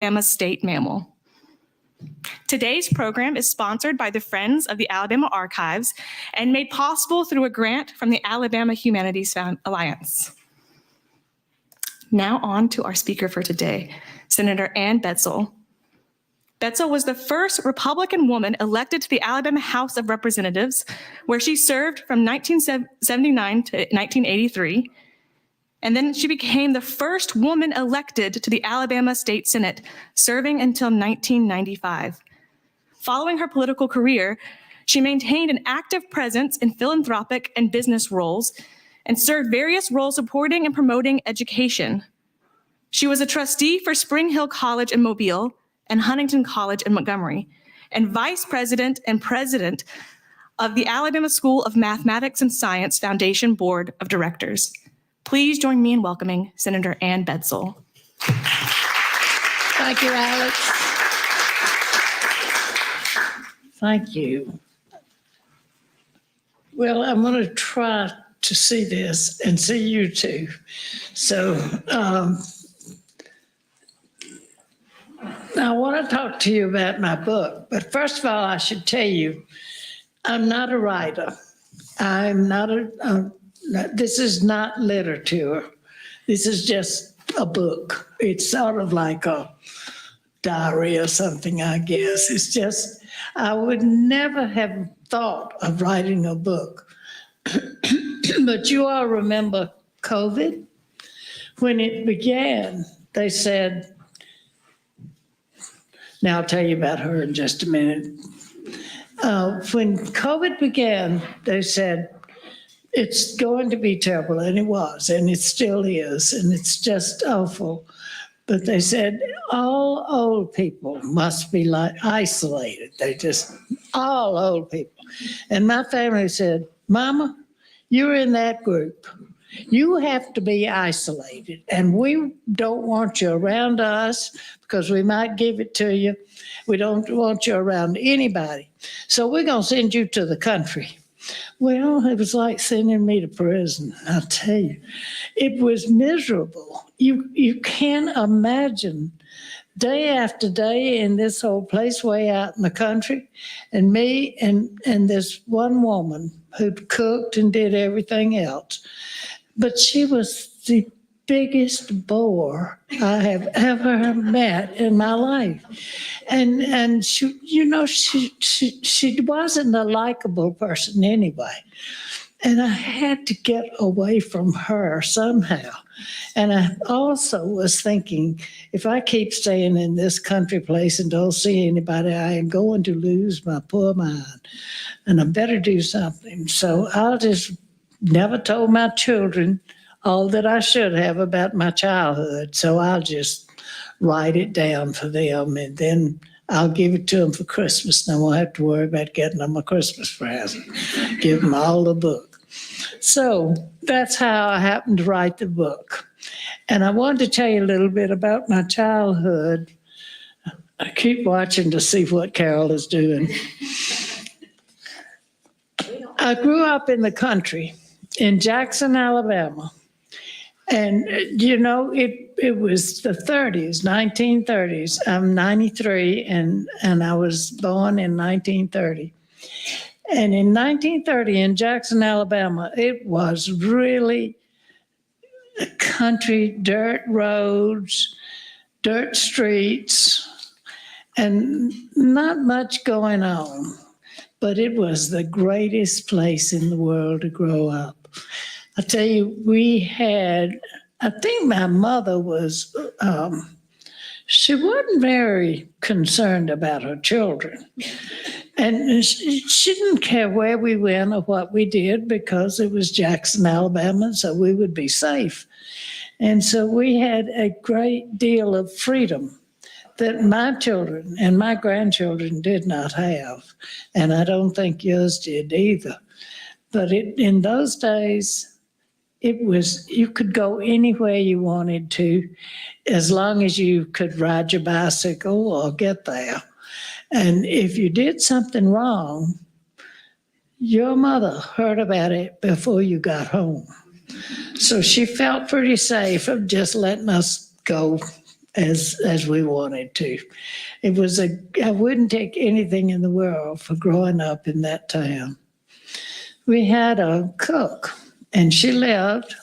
Alabama state mammal. Today's program is sponsored by the Friends of the Alabama Archives and made possible through a grant from the Alabama Humanities Alliance. Now on to our speaker for today, Senator Ann Bedsole. Bedsole was the first Republican woman elected to the Alabama House of Representatives, where she served from 1979 to 1983. And then she became the first woman elected to the Alabama State Senate, serving until 1995. Following her political career, she maintained an active presence in philanthropic and business roles and served various roles supporting and promoting education. She was a trustee for Spring Hill College in Mobile and Huntingdon College in Montgomery, and vice president and president of the Alabama School of Mathematics and Science Foundation Board of Directors. Please join me in welcoming Senator Ann Bedsole. Thank you, Alex. Thank you. Well, I'm going to try to see this and see you too. So I want to talk to you about my book, but first of all, I should tell you, I'm not a writer. I'm not this is not literature. This is just a book. It's sort of like a diary or something, I guess. It's just, I would never have thought of writing a book. But you all remember COVID? When it began, they said, now I'll tell you about her in just a minute. When COVID began, they said, it's going to be terrible, and it was, and it still is, and it's just awful. But they said all old people must be isolated. All old people. And my family said, Mama, you're in that group. You have to be isolated, and we don't want you around us because we might give it to you. We don't want you around anybody. So we're going to send you to the country. Well, it was like sending me to prison, I'll tell you. It was miserable. You can't imagine day after day in this old place way out in the country, and me and this one woman who cooked and did everything else. But she was the biggest bore I have ever met in my life. And she, you know, she wasn't a likable person anyway. And I had to get away from her somehow. And I also was thinking, if I keep staying in this country place and don't see anybody, I am going to lose my poor mind. And I better do something. So I'll just never told my children all that I should have about my childhood. So I'll just write it down for them, and then I'll give it to them for Christmas. And I won't have to worry about getting them a Christmas present. Give them all the book. So that's how I happened to write the book. And I wanted to tell you a little bit about my childhood. I keep watching to see what Carol is doing. I grew up in the country in Jackson, Alabama. And, you know, it was the 30s, 1930s. I'm 93, and I was born in 1930. And in 1930 in Jackson, Alabama, it was really a country, dirt roads, dirt streets, and not much going on. But it was the greatest place in the world to grow up. I tell you, we had, I think my mother was, she wasn't very concerned about her children. And she didn't care where we went or what we did because it was Jackson, Alabama, so we would be safe. And so we had a great deal of freedom that my children and my grandchildren did not have. And I don't think yours did either. But in those days, it was, you could go anywhere you wanted to, as long as you could ride your bicycle or get there. And if you did something wrong, your mother heard about it before you got home. So she felt pretty safe of just letting us go as we wanted to. I wouldn't take anything in the world for growing up in that town. We had a cook, and she lived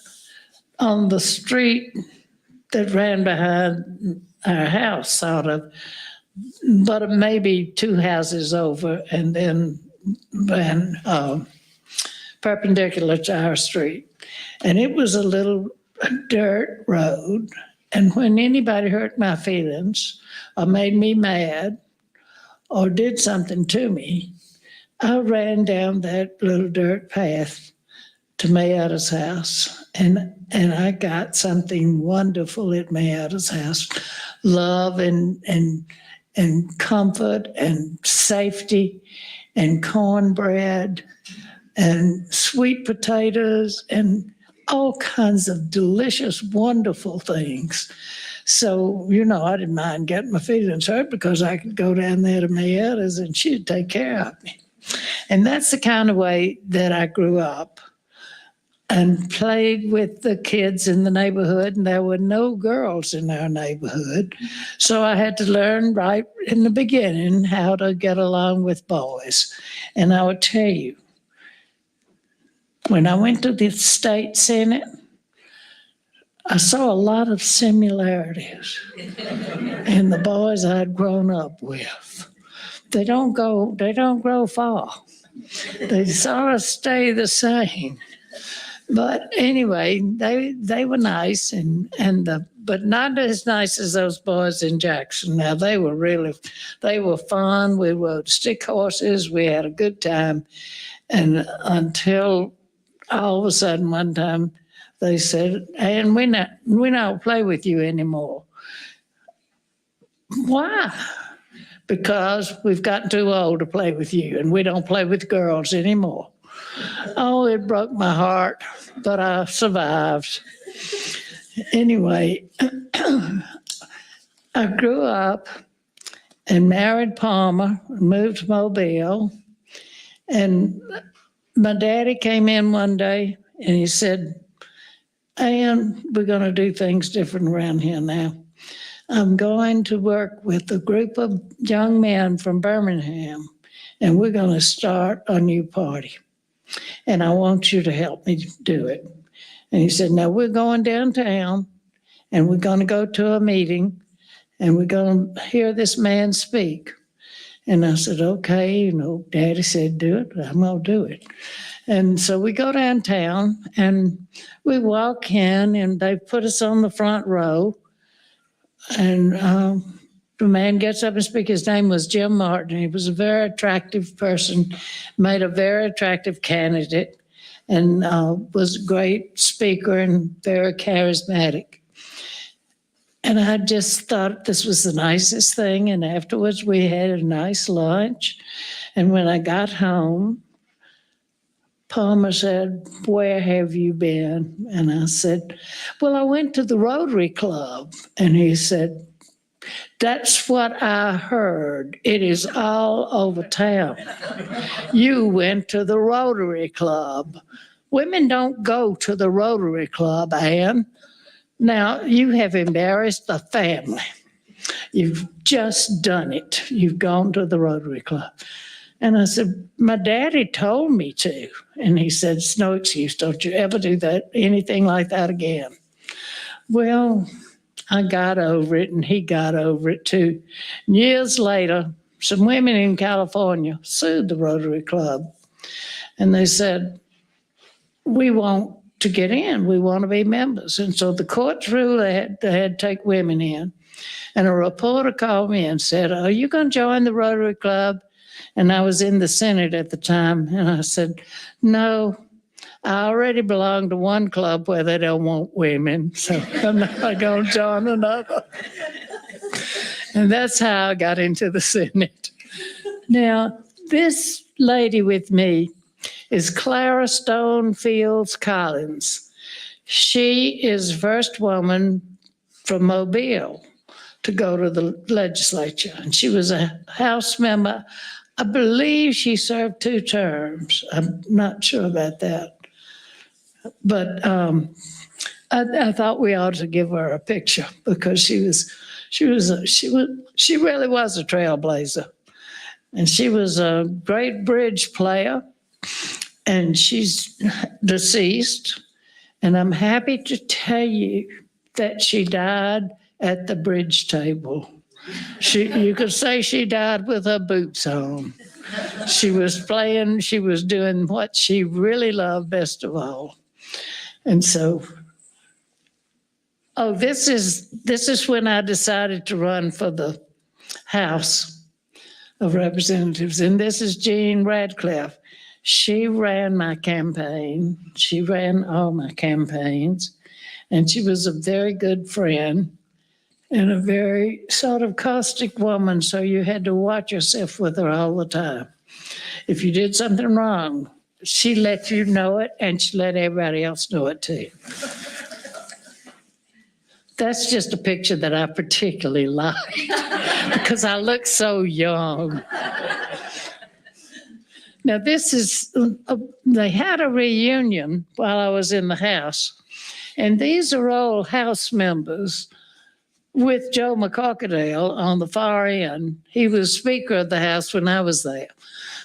on the street that ran behind our house, sort of, but maybe 2 houses over, and then ran perpendicular to our street. And it was a little dirt road. And when anybody hurt my feelings or made me mad or did something to me, I ran down that little dirt path to Mayetta's house. And I got something wonderful at Mayetta's house, love and comfort and safety and cornbread and sweet potatoes and all kinds of delicious, wonderful things. So, I didn't mind getting my feelings hurt because I could go down there to Mayetta's and she'd take care of me. And that's the kind of way that I grew up and played with the kids in the neighborhood, and there were no girls in our neighborhood. So I had to learn right in the beginning how to get along with boys. And I would tell you, when I went to the state senate, I saw a lot of similarities in the boys I'd grown up with. They don't grow far. They sort of stay the same. But anyway, they were nice but not as nice as those boys in Jackson. Now they were fun. We rode stick horses. We had a good time. And until all of a sudden one time they said, "And we don't play with you anymore." Why? Because we've gotten too old to play with you and we don't play with girls anymore. Oh, it broke my heart, but I survived. Anyway, I grew up and married Palmer, moved to Mobile, and my daddy came in one day and he said, "Ann, we're going to do things different around here now. I'm going to work with a group of young men from Birmingham, and we're going to start a new party. And I want you to help me do it." And he said, "Now we're going downtown and we're going to go to a meeting and we're going to hear this man speak." And I said, "Okay, Daddy said do it, I'm going to do it." And so we go downtown and we walk in and they put us on the front row. And the man gets up and speaks. His name was Jim Martin. He was a very attractive person, made a very attractive candidate, and was a great speaker and very charismatic. And I just thought this was the nicest thing. And afterwards, we had a nice lunch. And when I got home, Palmer said, "Where have you been?" And I said, "Well, I went to the Rotary Club." And he said, "That's what I heard. It is all over town. You went to the Rotary Club. Women don't go to the Rotary Club, Ann. Now, you have embarrassed the family. You've just done it. You've gone to the Rotary Club." And I said, "My daddy told me to." And he said, "It's no excuse. Don't you ever do that, anything like that again." Well, I got over it and he got over it too. And years later, some women in California sued the Rotary Club. And they said, "We want to get in. We want to be members." And so the courts ruled they had to take women in. And a reporter called me and said, "Are you going to join the Rotary Club?" And I was in the Senate at the time. And I said, "No, I already belong to one club where they don't want women, so I'm not going to join another." And that's how I got into the Senate. Now, this lady with me is Clara Stone Fields Collins. She is the first woman from Mobile to go to the legislature. And she was a House member. I believe she served 2 terms. I'm not sure about that. But I thought we ought to give her a picture because She really was a trailblazer. And she was a great bridge player, and she's deceased. And I'm happy to tell you that she died at the bridge table. You could say she died with her boots on. She was playing, she was doing what she really loved best of all. And so, this is when I decided to run for the House of Representatives. And this is Jean Radcliffe. She ran my campaign. She ran all my campaigns. And she was a very good friend and a very sort of caustic woman. So you had to watch yourself with her all the time. If you did something wrong, she let you know it, and she let everybody else know it too. That's just a picture that I particularly like because I look so young. Now this is, they had a reunion while I was in the House, and these are all House members with Joe McCorkadale on the far end. He was Speaker of the House when I was there,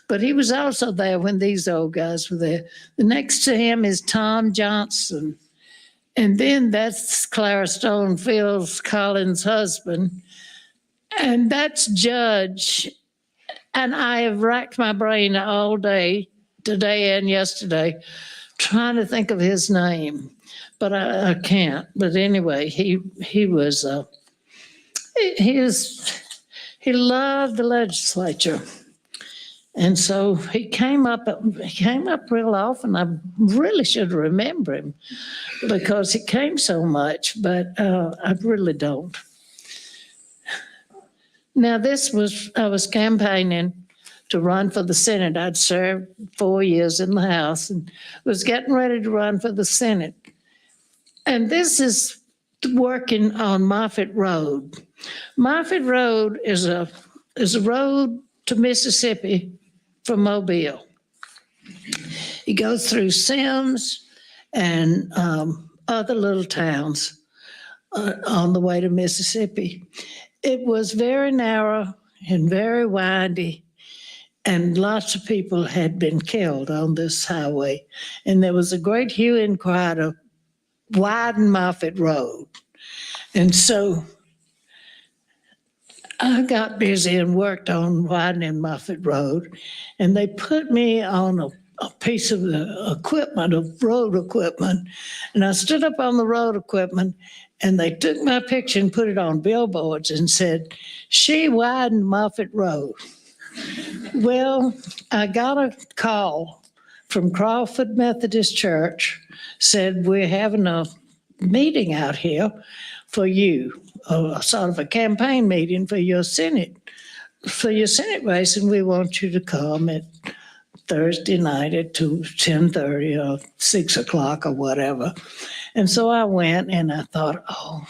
but he was also there when these old guys were there. The next to him is Tom Johnson. And then that's Clara Stone Fields Collins' husband. And that's Judge. And I have racked my brain all day, today and yesterday, trying to think of his name. But I can't. But anyway, he loved the legislature. And so he came up real often. I really should remember him because he came so much, but I really don't. Now I was campaigning to run for the Senate. I'd served 4 years in the House and was getting ready to run for the Senate. And this is working on Moffett Road. Moffett Road is a road to Mississippi from Mobile. It goes through Sims and other little towns on the way to Mississippi. It was very narrow and very windy, and lots of people had been killed on this highway. And there was a great hue and cry to widen Moffett Road. And so I got busy and worked on widening Moffett Road, and they put me on a piece of the equipment, of road equipment, and I stood up on the road equipment, and they took my picture and put it on billboards and said, "She widened Moffett Road." Well, I got a call from Crawford Methodist Church, said, "We're having a meeting out here for you, a sort of a campaign meeting for your Senate race, and we want you to come at Thursday night at 10:30 or 6 o'clock or whatever." And so I went, and I thought, oh,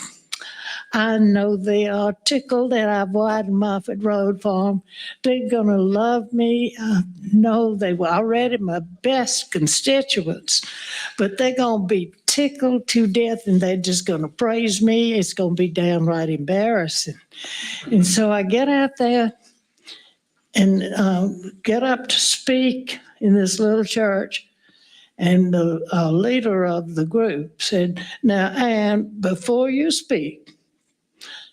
I know they are tickled that I've widened Moffett Road for them. They're going to love me. I know they were already my best constituents, but they're going to be tickled to death, and they're just going to praise me. It's going to be downright embarrassing. And so I get out there and get up to speak in this little church. And the leader of the group said, "Now, Ann, before you speak,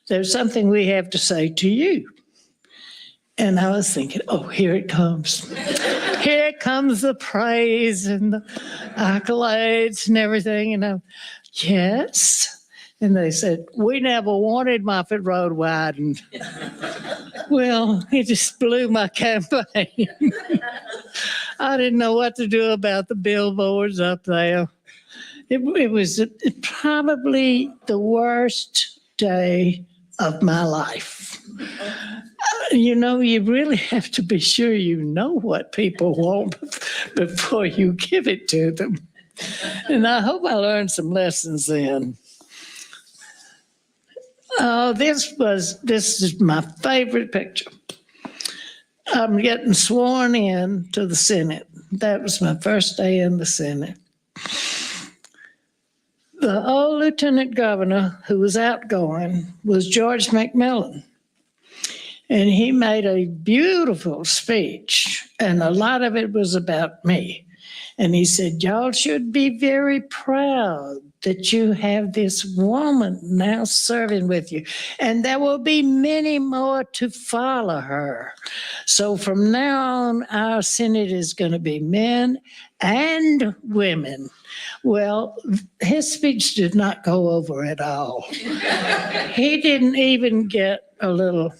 there's something we have to say to you." And I was thinking, oh, here it comes. Here comes the praise and the accolades and everything. And I'm, yes. And they said, "We never wanted Moffett Road widened." Well, it just blew my campaign. I didn't know what to do about the billboards up there. It was probably the worst day of my life. You know, you really have to be sure you know what people want before you give it to them. And I hope I learned some lessons then. Oh, this is my favorite picture. I'm getting sworn in to the Senate. That was my first day in the Senate. The old lieutenant governor who was outgoing was George McMillan. And he made a beautiful speech, and a lot of it was about me. And he said, y'all should be very proud that you have this woman now serving with you. And there will be many more to follow her. So from now on, our Senate is going to be men and women. Well, his speech did not go over at all. He didn't even get a little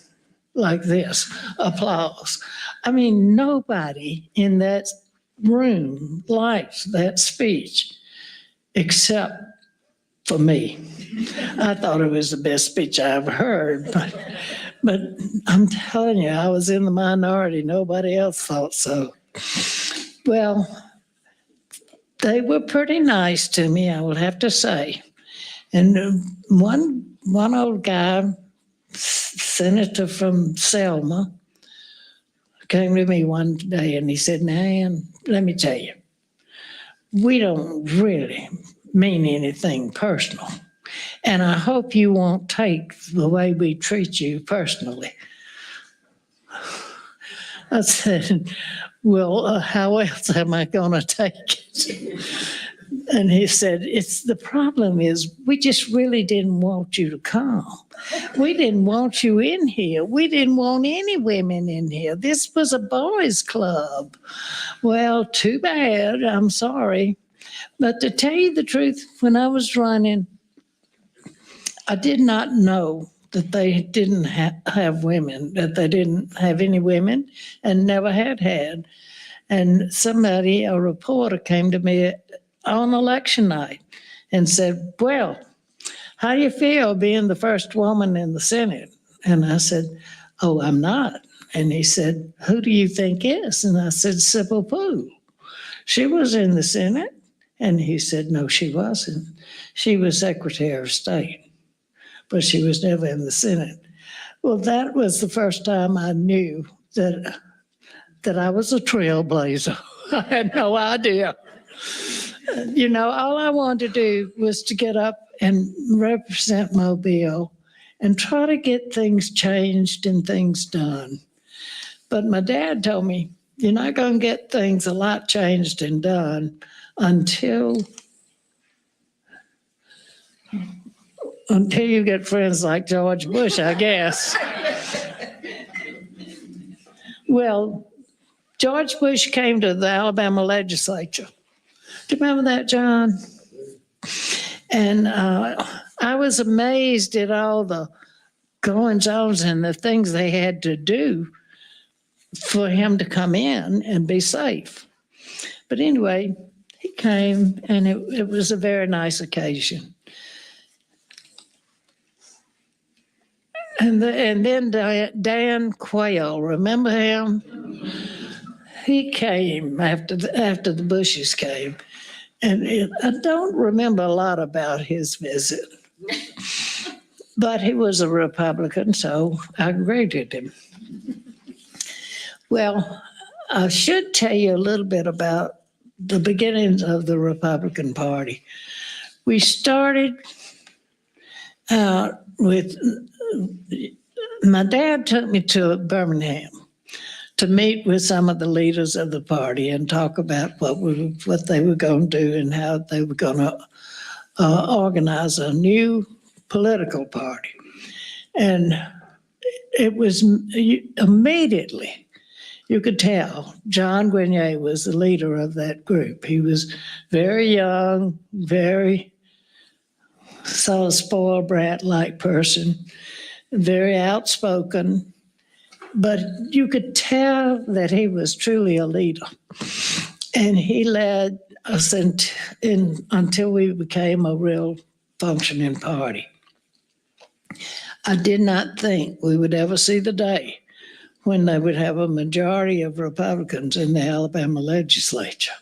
like this applause. I mean, nobody in that room liked that speech except for me. I thought it was the best speech I ever heard, but I'm telling you, I was in the minority. Nobody else thought so. Well, they were pretty nice to me, I will have to say. And one old guy, senator from Selma, came to me one day and he said, "Now, Ann, let me tell you, we don't really mean anything personal. And I hope you won't take the way we treat you personally." I said, "Well, how else am I going to take it?" And he said, the problem is we just really didn't want you to come. We didn't want you in here. We didn't want any women in here. This was a boys' club." Well, too bad. I'm sorry. But to tell you the truth, when I was running, I did not know that they didn't have women, that they didn't have any women and never had. And somebody, a reporter, came to me on election night and said, "Well, how do you feel being the first woman in the Senate?" And I said, "Oh, I'm not." And he said, "Who do you think is?" And I said, "Sybil Poole. She was in the Senate." And he said, "No, she wasn't. She was Secretary of State, but she was never in the Senate." Well, that was the first time I knew that I was a trailblazer. I had no idea. You know, all I wanted to do was to get up and represent Mobile and try to get things changed and things done. But my dad told me, you're not going to get things a lot changed and done until you get friends like George Bush, I guess. Well, George Bush came to the Alabama legislature. Do you remember that, John? And I was amazed at all the goings-ons and the things they had to do for him to come in and be safe. But anyway, he came, and it was a very nice occasion. And then Dan Quayle, remember him? He came after the Bushes came. And I don't remember a lot about his visit, but he was a Republican, so I greeted him. Well, I should tell you a little bit about the beginnings of the Republican Party. We started out with, my dad took me to Birmingham to meet with some of the leaders of the party and talk about what they were going to do and how they were going to organize a new political party. And it was immediately, you could tell, John Grenier was the leader of that group. He was very young, very sort of spoiled brat-like person, very outspoken, but you could tell that he was truly a leader. And he led us until we became a real functioning party. I did not think we would ever see the day when they would have a majority of Republicans in the Alabama legislature.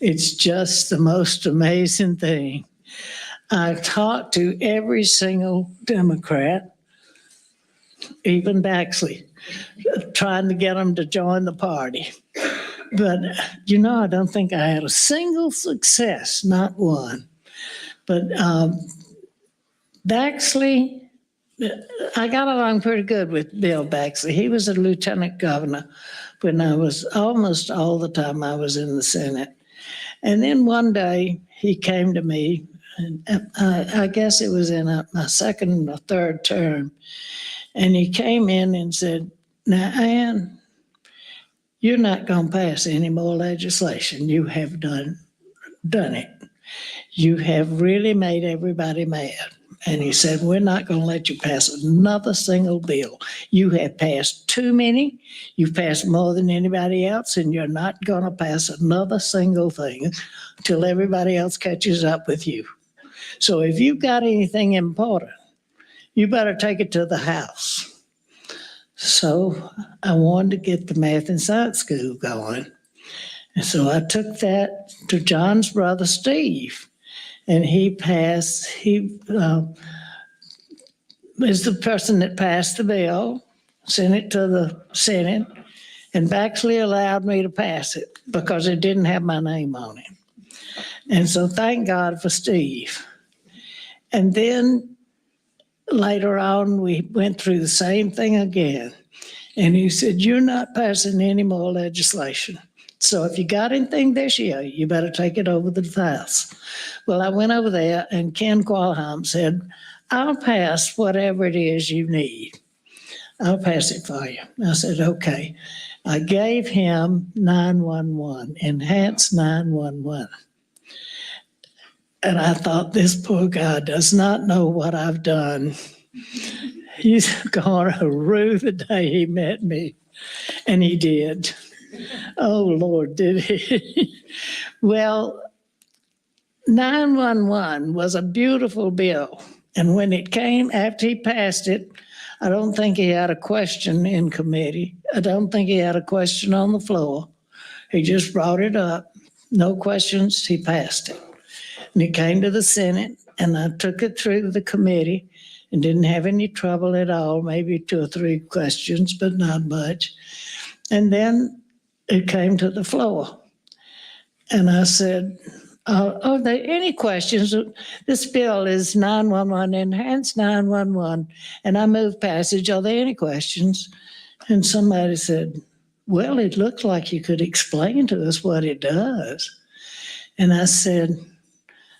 It's just the most amazing thing. I talked to every single Democrat, even Baxley, trying to get them to join the party. But, I don't think I had a single success, not one. But Baxley, I got along pretty good with Bill Baxley. He was a lieutenant governor when I was almost all the time I was in the Senate. And then one day he came to me, and I guess it was in my second or third term, and he came in and said, "Now, Ann, you're not going to pass any more legislation. You have done it. You have really made everybody mad." And he said, "We're not going to let you pass another single bill. You have passed too many. You've passed more than anybody else, and you're not going to pass another single thing until everybody else catches up with you. So if you've got anything important, you better take it to the House." So I wanted to get the math and science school going. And so I took that to John's brother, Steve. And he was the person that passed the bill, sent it to the Senate, and Baxley allowed me to pass it because it didn't have my name on it. And so thank God for Steve. And then later on, we went through the same thing again. And he said, "You're not passing any more legislation. So if you got anything this year, you better take it over to the House." Well, I went over there, and Ken Qualham said, "I'll pass whatever it is you need. I'll pass it for you." I said, "Okay." I gave him 911, enhanced 911. And I thought, this poor guy does not know what I've done. He's going to rue the day he met me. And he did. Oh, Lord, did he? Well, 911 was a beautiful bill. And when it came, after he passed it, I don't think he had a question in committee. I don't think he had a question on the floor. He just brought it up. No questions, he passed it. And it came to the Senate, and I took it through the committee and didn't have any trouble at all, maybe 2 or 3 questions, but not much. And then it came to the floor. And I said, "Are there any questions? This bill is 911, enhanced 911, and I move passage. Are there any questions?" And somebody said, "Well, it looks like you could explain to us what it does." And I said,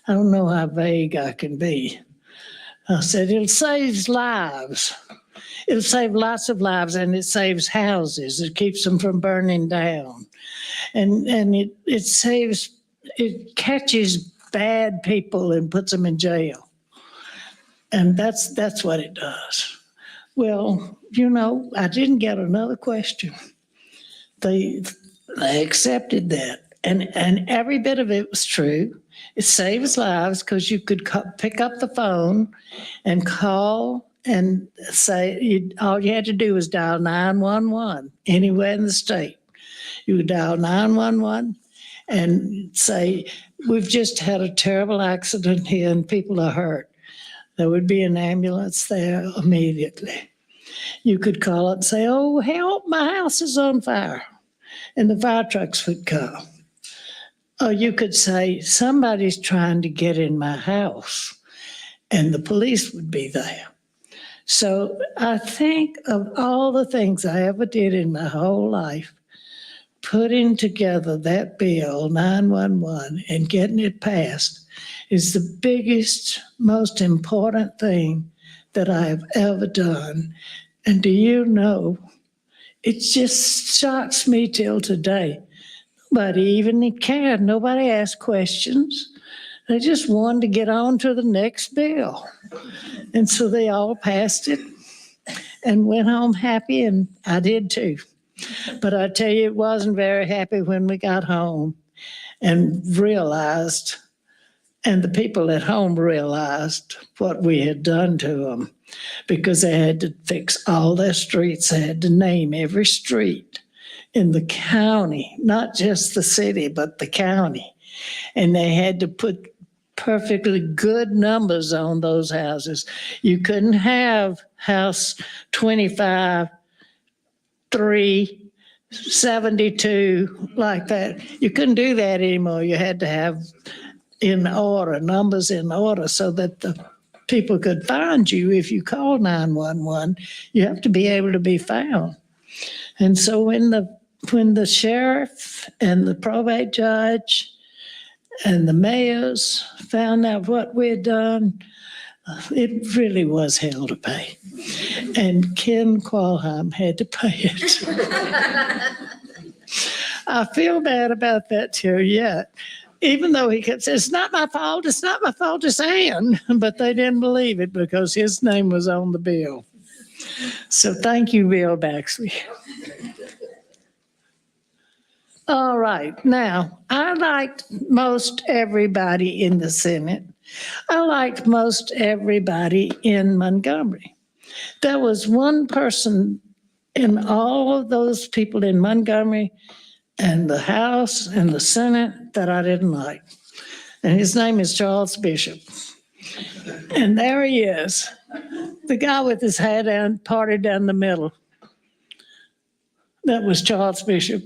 I don't know how vague I can be. I said, "It saves lives. It'll save lots of lives, and it saves houses. It keeps them from burning down. And it catches bad people and puts them in jail. And that's what it does." Well, I didn't get another question. They accepted that. And every bit of it was true. It saves lives because you could pick up the phone and call and say, all you had to do was dial 911 anywhere in the state. You would dial 911 and say, "We've just had a terrible accident here and people are hurt." There would be an ambulance there immediately. You could call up and say, "Oh, help, my house is on fire." And the fire trucks would come. Or you could say, "Somebody's trying to get in my house," and the police would be there. So I think of all the things I ever did in my whole life, putting together that bill, 911, and getting it passed is the biggest, most important thing that I have ever done. And do you know, it just shocks me till today. Nobody even cared. Nobody asked questions. They just wanted to get on to the next bill. And so they all passed it and went home happy, and I did too. But I tell you, it wasn't very happy when we got home and realized, and the people at home realized what we had done to them, because they had to fix all their streets. They had to name every street in the county, not just the city, but the county. And they had to put perfectly good numbers on those houses. You couldn't have house 25, 3, 72, like that. You couldn't do that anymore. You had to have in order, numbers in order, so that the people could find you. If you call 911, you have to be able to be found. And so when the sheriff and the probate judge and the mayors found out what we'd done, it really was hell to pay. And Ken Qualheim had to pay it. I feel bad about that too, yet. Even though he kept saying, it's not my fault, it's Ann. But they didn't believe it because his name was on the bill. So thank you, Bill Baxley. All right, now, I liked most everybody in the Senate. I liked most everybody in Montgomery. There was one person in all of those people in Montgomery and the House and the Senate that I didn't like. And his name is Charles Bishop. And there he is, the guy with his hair down, parted down the middle. That was Charles Bishop.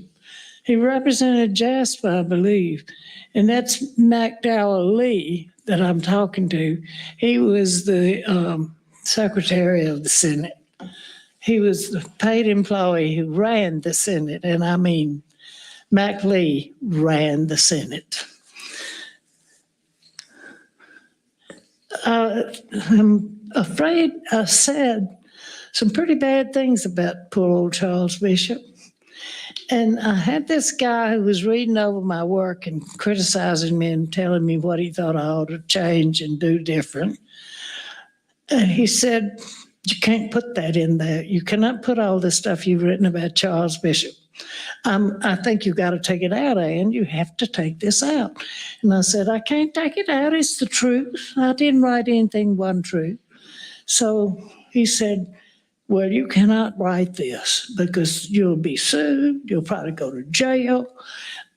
He represented Jasper, I believe. And that's McDowell Lee that I'm talking to. He was the Secretary of the Senate. He was the paid employee who ran the Senate. And I mean, Mac Lee ran the Senate. I'm afraid I said some pretty bad things about poor old Charles Bishop. And I had this guy who was reading over my work and criticizing me and telling me what he thought I ought to change and do different. And he said, you can't put that in there. You cannot put all the stuff you've written about Charles Bishop. I think you've got to take it out, Ann. You have to take this out. And I said, I can't take it out. It's the truth. I didn't write anything untrue. So he said, well, you cannot write this because you'll be sued. You'll probably go to jail.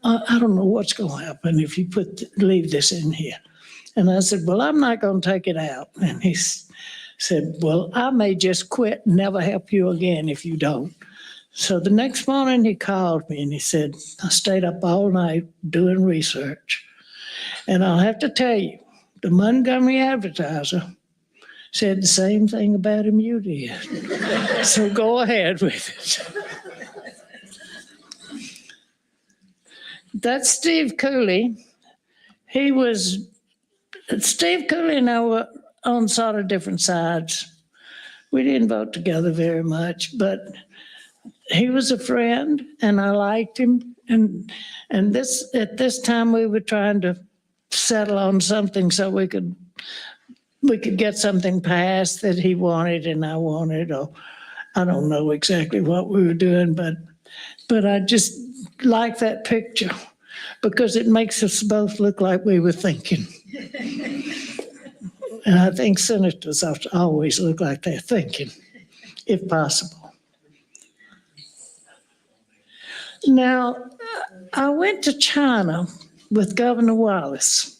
I don't know what's going to happen if you leave this in here. And I said, well, I'm not going to take it out. And he said, well, I may just quit and never help you again if you don't. So the next morning he called me and he said, I stayed up all night doing research. And I'll have to tell you, the Montgomery Advertiser said the same thing about him you did. So go ahead with it. That's Steve Cooley. Steve Cooley and I were on sort of different sides. We didn't vote together very much, but he was a friend and I liked him. And at this time we were trying to settle on something so we could get something passed that he wanted and I wanted, or I don't know exactly what we were doing, but I just like that picture because it makes us both look like we were thinking. And I think senators have to always look like they're thinking, if possible. Now, I went to China with Governor Wallace.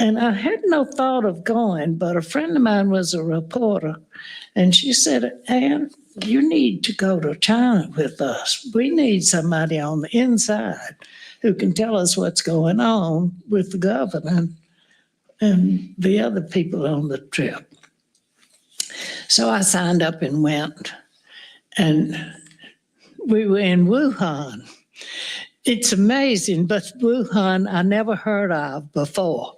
And I had no thought of going, but a friend of mine was a reporter, and she said, Ann, you need to go to China with us. We need somebody on the inside who can tell us what's going on with the governor and the other people on the trip. So I signed up and went, and we were in Wuhan. It's amazing, but Wuhan I never heard of before.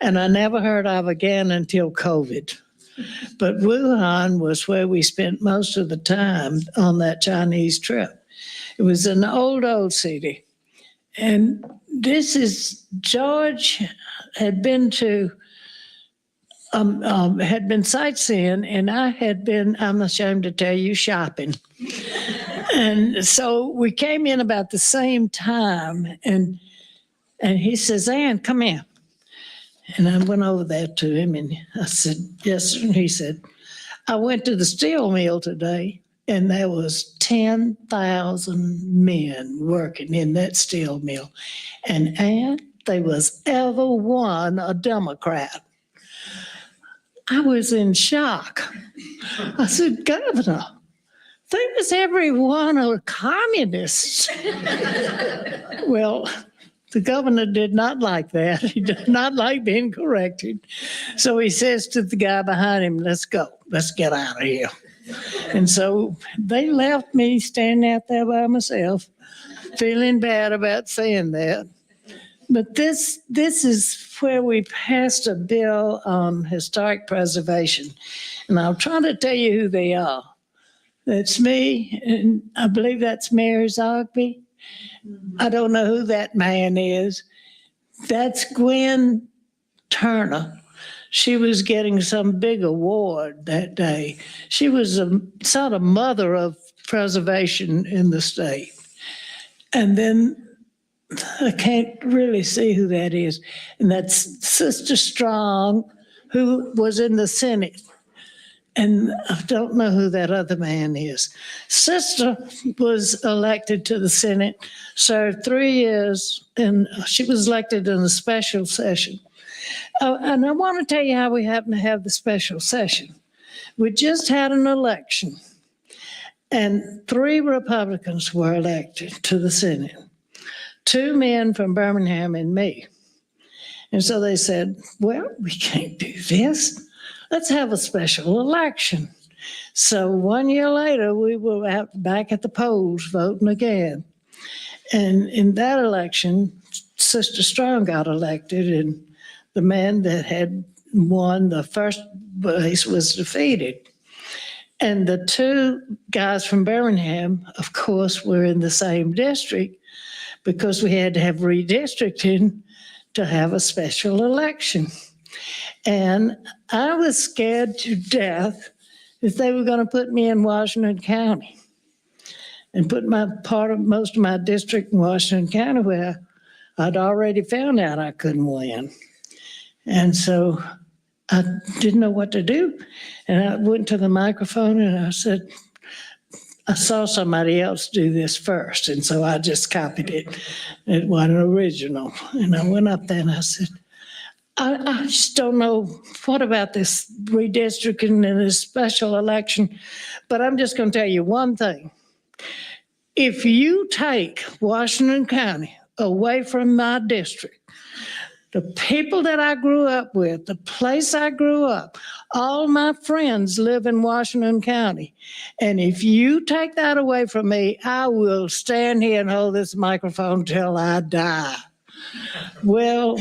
And I never heard of again until COVID. But Wuhan was where we spent most of the time on that Chinese trip. It was an old city. And this is, George had been sightseeing, and I had been, I'm ashamed to tell you, shopping. And so we came in about the same time, and he says, Ann, come here. And I went over there to him and I said, yes. And he said, I went to the steel mill today and there was 10,000 men working in that steel mill. And they was ever one a Democrat. I was in shock. I said, Governor, they was every one a communist. Well, The governor did not like that. He did not like being corrected. So he says to the guy behind him, let's go. Let's get out of here. And so they left me standing out there by myself, feeling bad about saying that. But this is where we passed a bill on historic preservation. And I'll try to tell you who they are. That's me, and I believe that's Mary Zogby. I don't know who that man is. That's Gwen Turner. She was getting some big award that day. She was a sort of mother of preservation in the state. And then I can't really see who that is. And that's Sister Strong, who was in the Senate. And I don't know who that other man is. Sister was elected to the Senate, served 3 years, and she was elected in a special session. And I want to tell you how we happen to have the special session. We just had an election, and 3 Republicans were elected to the Senate, 2 men from Birmingham and me. And so they said, well, we can't do this. Let's have a special election. So 1 year later, we were back at the polls voting again. And in that election, Sister Strong got elected, and the man that had won the first place was defeated. And the 2 guys from Birmingham, of course, were in the same district because we had to have redistricting to have a special election. And I was scared to death if they were going to put me in Washington County and put most of my district in Washington County, where I'd already found out I couldn't win. And so I didn't know what to do. And I went to the microphone and I said, I saw somebody else do this first. And so I just copied it. It wasn't original. And I went up there and I said, I just don't know what about this redistricting and this special election, but I'm just going to tell you one thing. If you take Washington County away from my district, the people that I grew up with, the place I grew up, all my friends live in Washington County. And if you take that away from me, I will stand here and hold this microphone till I die. Well,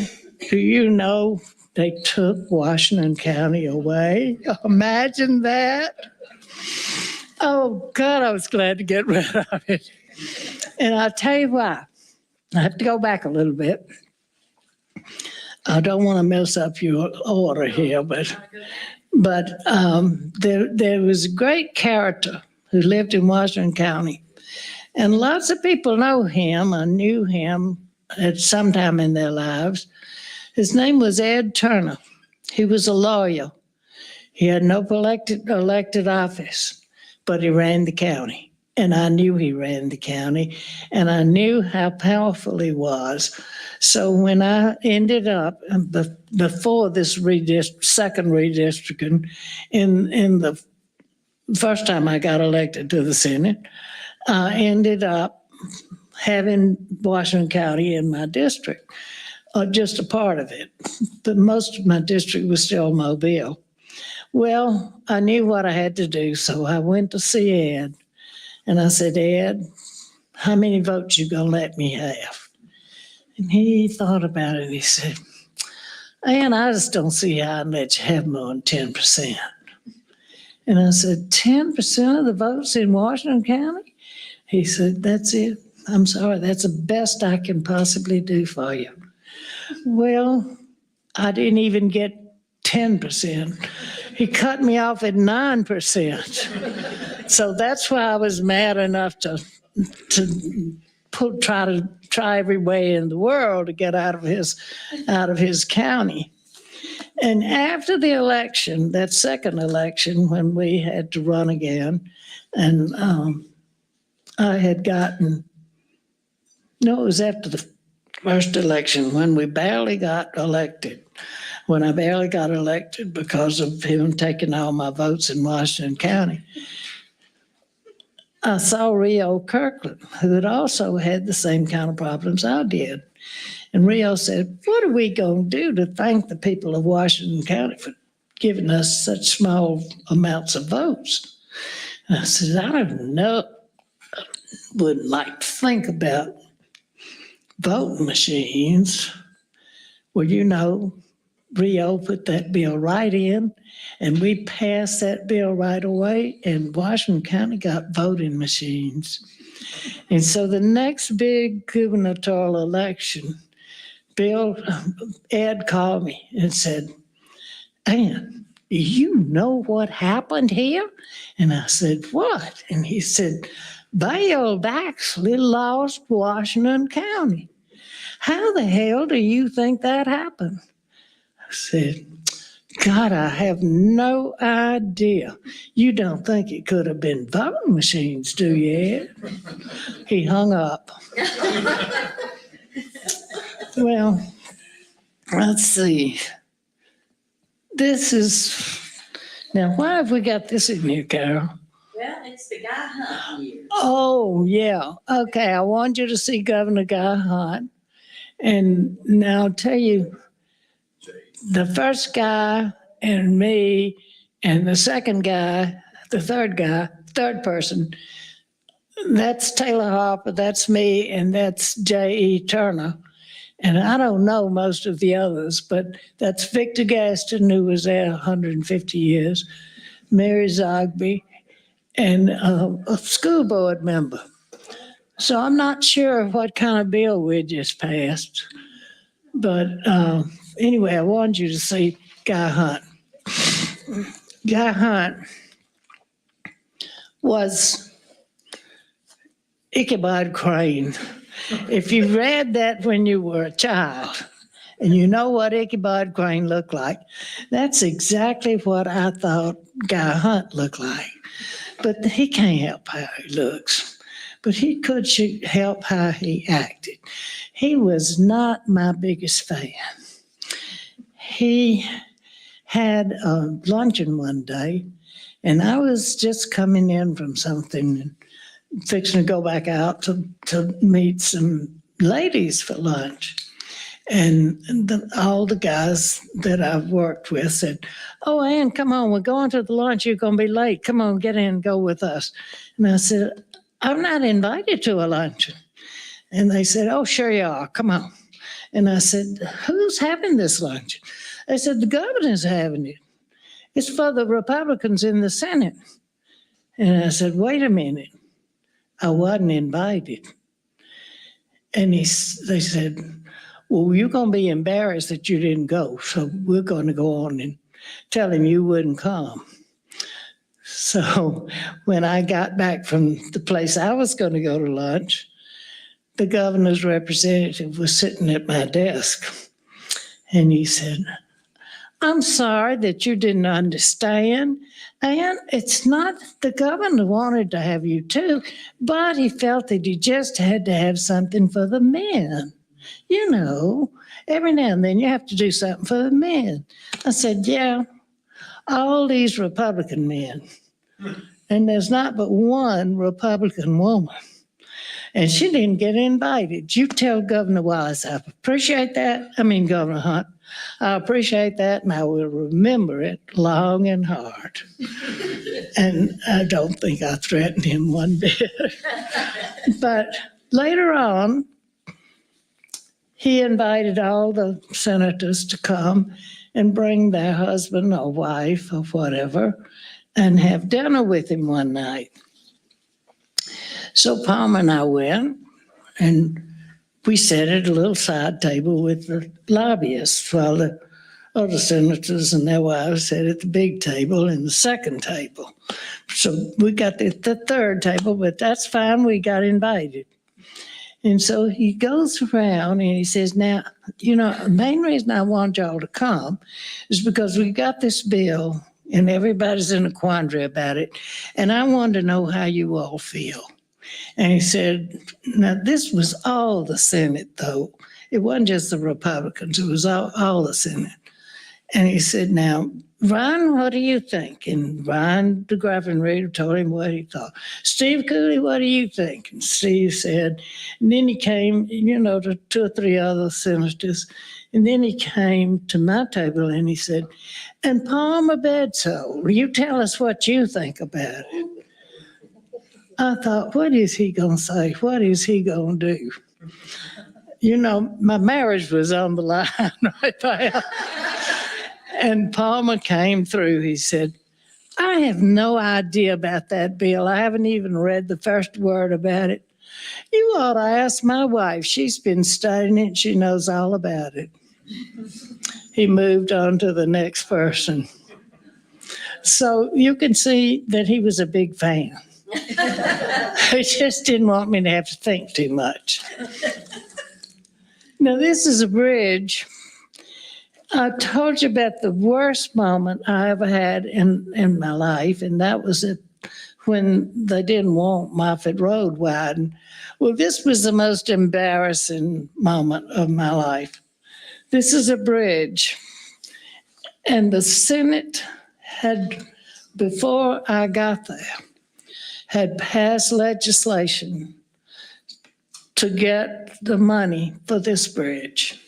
do you know they took Washington County away? Imagine that. Oh, God, I was glad to get rid of it. And I'll tell you why. I have to go back a little bit. I don't want to mess up your order here, but there was a great character who lived in Washington County. And lots of people know him or knew him at some time in their lives. His name was Ed Turner. He was a lawyer. He had no elected office, but he ran the county. And I knew he ran the county, and I knew how powerful he was. So when I ended up, before this second redistricting, in the first time I got elected to the Senate, I ended up having Washington County in my district. Just a part of it, but most of my district was still Mobile. Well, I knew what I had to do, so I went to see Ed, and I said, Ed, how many votes you gonna let me have? And he thought about it, and he said, Ann, I just don't see how I'd let you have more than 10%. And I said, 10% of the votes in Washington County? He said, that's it. I'm sorry, that's the best I can possibly do for you. Well, I didn't even get 10%. He cut me off at 9%. So that's why I was mad enough to try every way in the world to get out of his county. And after the election, that second election, when we had to run again, and I had gotten, no, it was after the first election when we barely got elected. When I barely got elected because of him taking all my votes in Washington County, I saw Rio Kirkland, who had also had the same kind of problems I did. And Rio said, what are we going to do to thank the people of Washington County for giving us such small amounts of votes? And I said, I don't know. I wouldn't like to think about voting machines. Well, you know, Rio put that bill right in, and we passed that bill right away, and Washington County got voting machines. And so the next big gubernatorial election, Ed called me and said, Ann, you know what happened here? And I said, what? And he said, Bill actually lost Washington County. How the hell do you think that happened? I said, God, I have no idea. You don't think it could have been voting machines, do you, Ed? He hung up. Well, let's see. This is, now why have we got this in here, Carol? Well, it's the Guy Hunt years. Oh, yeah. Okay, I want you to see Governor Guy Hunt. And now I'll tell you, the first guy and me and the second guy, the third person, that's Taylor Harper, that's me, and that's J.E. Turner. And I don't know most of the others, but that's Victor Gaston, who was there 150 years, Mary Zogby, and a school board member. So I'm not sure what kind of bill we just passed. But anyway, I wanted you to see Guy Hunt. Guy Hunt was Ichabod Crane. If you read that when you were a child, and you know what Ichabod Crane looked like, that's exactly what I thought Guy Hunt looked like. But he can't help how he looks. But he could help how he acted. He was not my biggest fan. He had a luncheon one day, and I was just coming in from something and fixing to go back out to meet some ladies for lunch. And all the guys that I've worked with said, oh, Ann, come on, we're going to the lunch. You're going to be late. Come on, get in and go with us. And I said, I'm not invited to a luncheon. And they said, oh, sure you are. Come on. And I said, who's having this luncheon? They said, the governor's having it. It's for the Republicans in the Senate. And I said, wait a minute. I wasn't invited. And they said, well, you're going to be embarrassed that you didn't go. So we're going to go on and tell him you wouldn't come. So when I got back from the place I was going to go to lunch, the governor's representative was sitting at my desk. And he said, I'm sorry that you didn't understand. And it's not, the governor wanted to have you too, but he felt that he just had to have something for the men. You know, every now and then you have to do something for the men. I said, yeah, all these Republican men. And there's not but one Republican woman. And she didn't get invited. You tell Governor Wallace, I appreciate that. I mean, Governor Hunt, I appreciate that, and I will remember it long and hard. And I don't think I threatened him one bit. But later on, he invited all the senators to come and bring their husband or wife or whatever and have dinner with him one night. So Palmer and I went, and we sat at a little side table with the lobbyists while the other senators and their wives sat at the big table and the second table. So we got the third table, but that's fine, we got invited. And so he goes around and he says, now, you know, the main reason I want y'all to come is because we got this bill and everybody's in a quandary about it, and I wanted to know how you all feel. And he said, now this was all the Senate, though. It wasn't just the Republicans, it was all the Senate. And he said, now, Ron, what do you think? And Ron DeGraff and Reader told him what he thought. Steve Cooley, what do you think? And Steve said, and then he came, to 2 or 3 other senators. And then he came to my table and he said, and Palmer Bedsole, you tell us what you think about it. I thought, what is he going to say? What is he going to do? My marriage was on the line right there. And Palmer came through. He said, I have no idea about that bill. I haven't even read the first word about it. You ought to ask my wife. She's been studying it. She knows all about it. He moved on to the next person. So you can see that he was a big fan. He just didn't want me to have to think too much. Now, this is a bridge. I told you about the worst moment I ever had in my life, and that was when they didn't want Moffett Road widened. Well, this was the most embarrassing moment of my life. This is a bridge, and the Senate had, before I got there, had passed legislation to get the money for this bridge.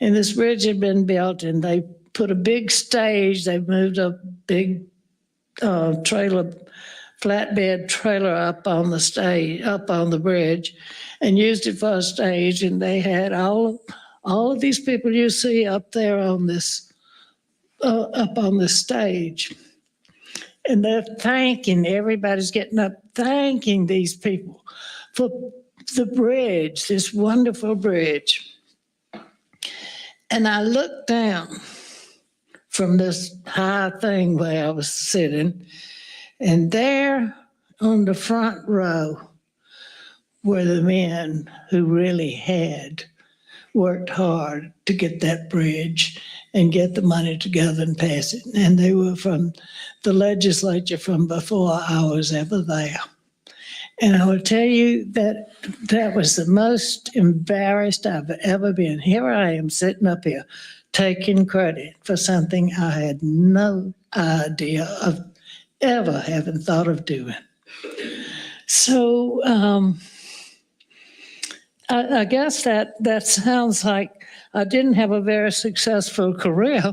And this bridge had been built, and they put a big stage. They moved a big flatbed trailer up on the stage, up on the bridge, and used it for a stage. And they had all of these people you see up there on this, up on the stage. And they're thanking, everybody's getting up, thanking these people for the bridge, this wonderful bridge. And I looked down from this high thing where I was sitting, and there on the front row were the men who really had worked hard to get that bridge and get the money together and pass it. And they were from the legislature from before I was ever there. And I will tell you that that was the most embarrassed I've ever been. Here I am sitting up here taking credit for something I had no idea of ever having thought of doing. So I guess that sounds like I didn't have a very successful career.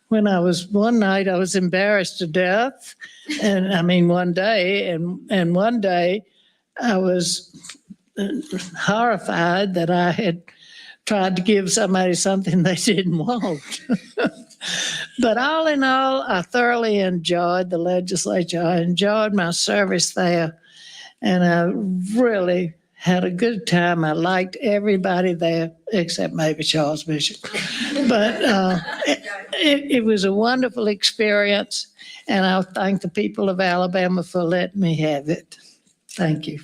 One night I was embarrassed to death, and I mean one day, and one day I was horrified that I had tried to give somebody something they didn't want. But all in all, I thoroughly enjoyed the legislature. I enjoyed my service there, and I really had a good time. I liked everybody there, except maybe Charles Bishop. But it was a wonderful experience, and I'll thank the people of Alabama for letting me have it. Thank you.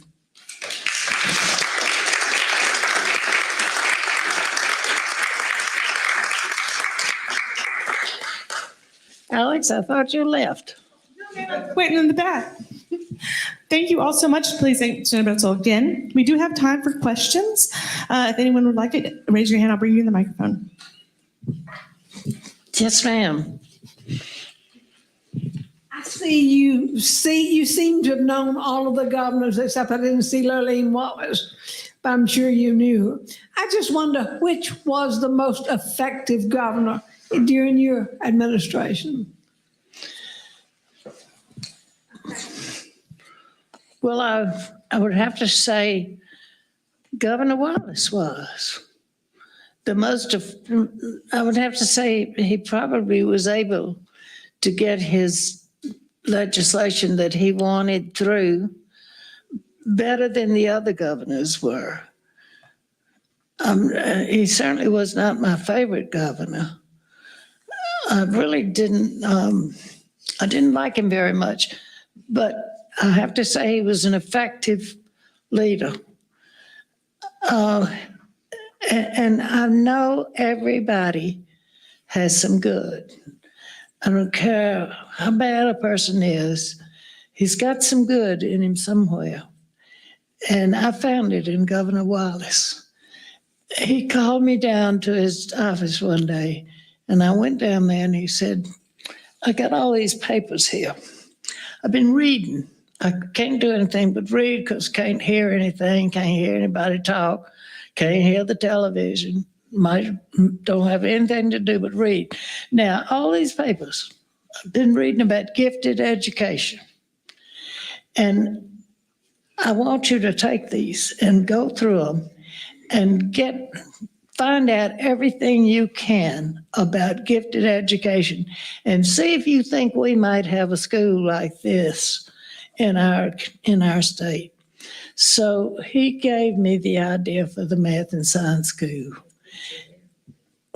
Alex, I thought you left. Waiting in the back. Thank you all so much. Please thank Senator Bedsole again. We do have time for questions. If anyone would like to raise your hand, I'll bring you the microphone. Yes, ma'am. I see you seem to have known all of the governors, except I didn't see Lurleen Wallace, but I'm sure you knew. I just wonder which was the most effective governor during your administration. Well, I would have to say Governor Wallace was the most. I would have to say he probably was able to get his legislation that he wanted through better than the other governors were. He certainly was not my favorite governor. I really didn't. I didn't like him very much, but I have to say he was an effective leader. And I know everybody has some good. I don't care how bad a person is, he's got some good in him somewhere. And I found it in Governor Wallace. He called me down to his office one day, and I went down there and he said, I got all these papers here. I've been reading. I can't do anything but read because can't hear anything, can't hear anybody talk, can't hear the television. Don't have anything to do but read. Now, all these papers, I've been reading about gifted education. And I want you to take these and go through them and find out everything you can about gifted education and see if you think we might have a school like this in our state. So he gave me the idea for the math and science school.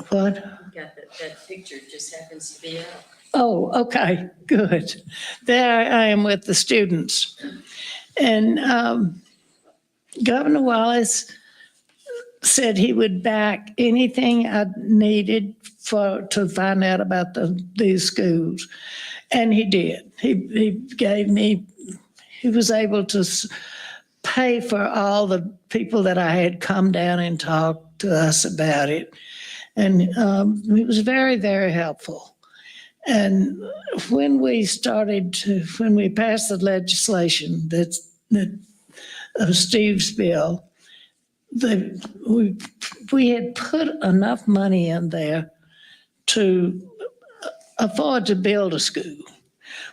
What? Got that picture just happens to be out. Oh, okay, good. There I am with the students. And Governor Wallace said he would back anything I needed to find out about these schools. And he did. He was able to pay for all the people that I had come down and talk to us about it. And it was very, very helpful. And when we passed the legislation of Steve's bill, we had put enough money in there to afford to build a school.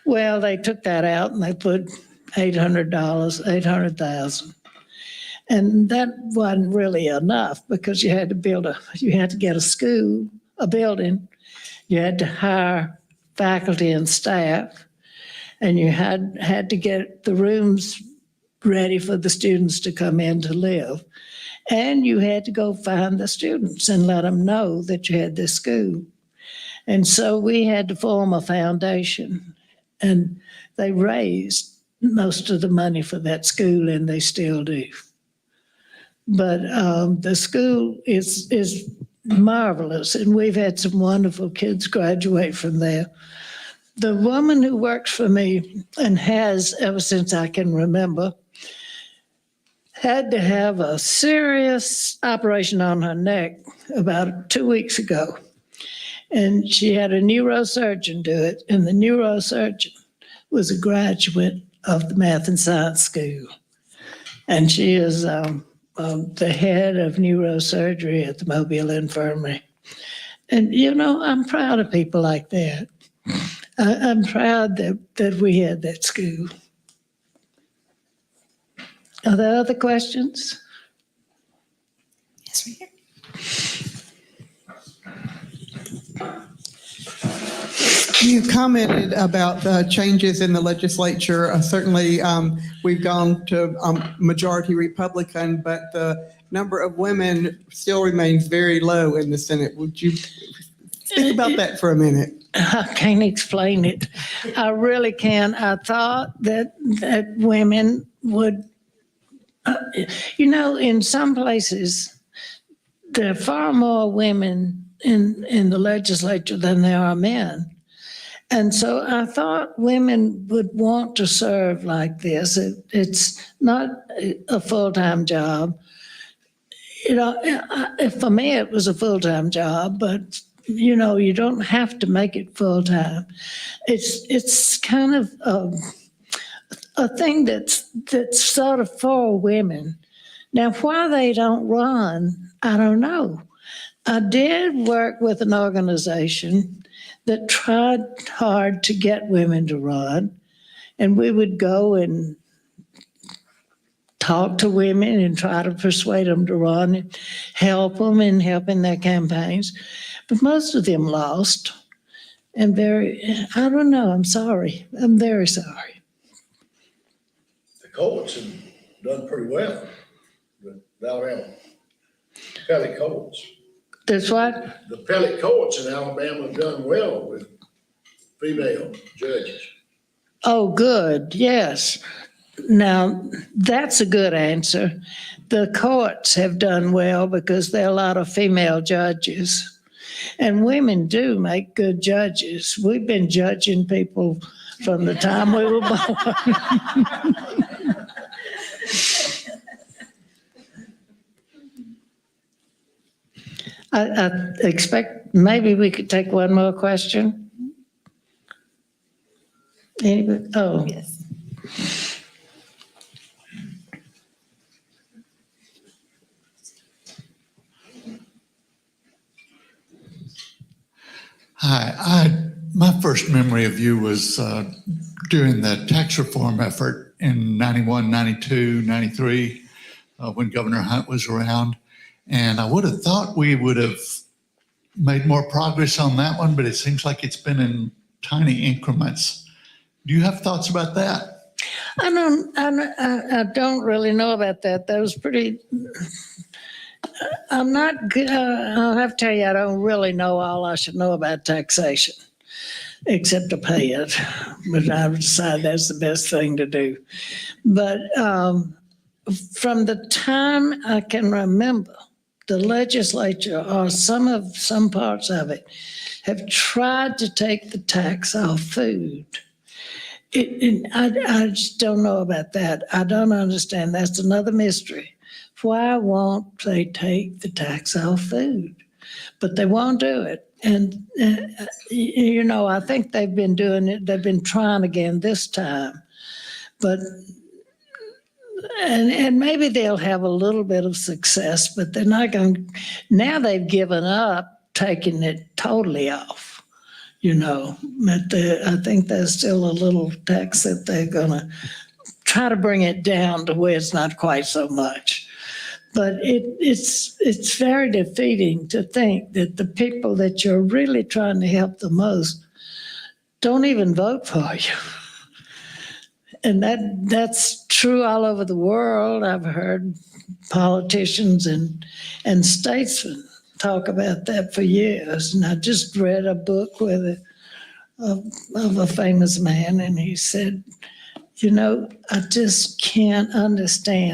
Well, they took that out and they put $800,000. And that wasn't really enough because you had to get a school, a building. You had to hire faculty and staff, and you had to get the rooms ready for the students to come in to live. And you had to go find the students and let them know that you had this school. And so we had to form a foundation, and they raised most of the money for that school, and they still do. But the school is marvelous, and we've had some wonderful kids graduate from there. The woman who works for me and has ever since I can remember had to have a serious operation on her neck about 2 weeks ago. And she had a neurosurgeon do it, and the neurosurgeon was a graduate of the Math and Science School. And she is the head of neurosurgery at the Mobile Infirmary. And, I'm proud of people like that. I'm proud that we had that school. Are there other questions? Yes, right here. You commented about the changes in the legislature. Certainly, we've gone to majority Republican, but the number of women still remains very low in the Senate. Would you think about that for a minute? I can't explain it. I really can. I thought that women would, in some places, there are far more women in the legislature than there are men. And so I thought women would want to serve like this. It's not a full-time job. For me, it was a full-time job, but you don't have to make it full-time. It's kind of a thing that's sort of for women. Now, why they don't run, I don't know. I did work with an organization that tried hard to get women to run, and we would go and talk to women and try to persuade them to run and help them in helping their campaigns. But most of them lost. And I don't know, I'm sorry. I'm very sorry. The courts have done pretty well with the Alabama appellate courts. That's what? The appellate courts in Alabama have done well with female judges. Oh, good, yes. Now, that's a good answer. The courts have done well because there are a lot of female judges. And women do make good judges. We've been judging people from the time we were born. I expect maybe we could take one more question. Anybody? Oh, Yes. Hi, my first memory of you was during the tax reform effort in 91, 92, 93, when Governor Hunt was around. And I would have thought we would have made more progress on that one, but it seems like it's been in tiny increments. Do you have thoughts about that? I don't really know about that. That was pretty, I'm not good. I'll have to tell you, I don't really know all I should know about taxation, except to pay it. But I've decided that's the best thing to do. But from the time I can remember, the legislature or some parts of it have tried to take the tax off food. I just don't know about that. I don't understand. That's another mystery. Why won't they take the tax off food? But they won't do it. And, you know, I think they've been doing it. They've been trying again this time. But, and maybe they'll have a little bit of success, but they're not going, now they've given up taking it totally off. You know, but I think there's still a little tax that they're going to try to bring it down to where it's not quite so much. But it's very defeating to think that the people that you're really trying to help the most don't even vote for you. And that's true all over the world. I've heard politicians and statesmen talk about that for years. And I just read a book of a famous man, and he said, you know, I just can't understand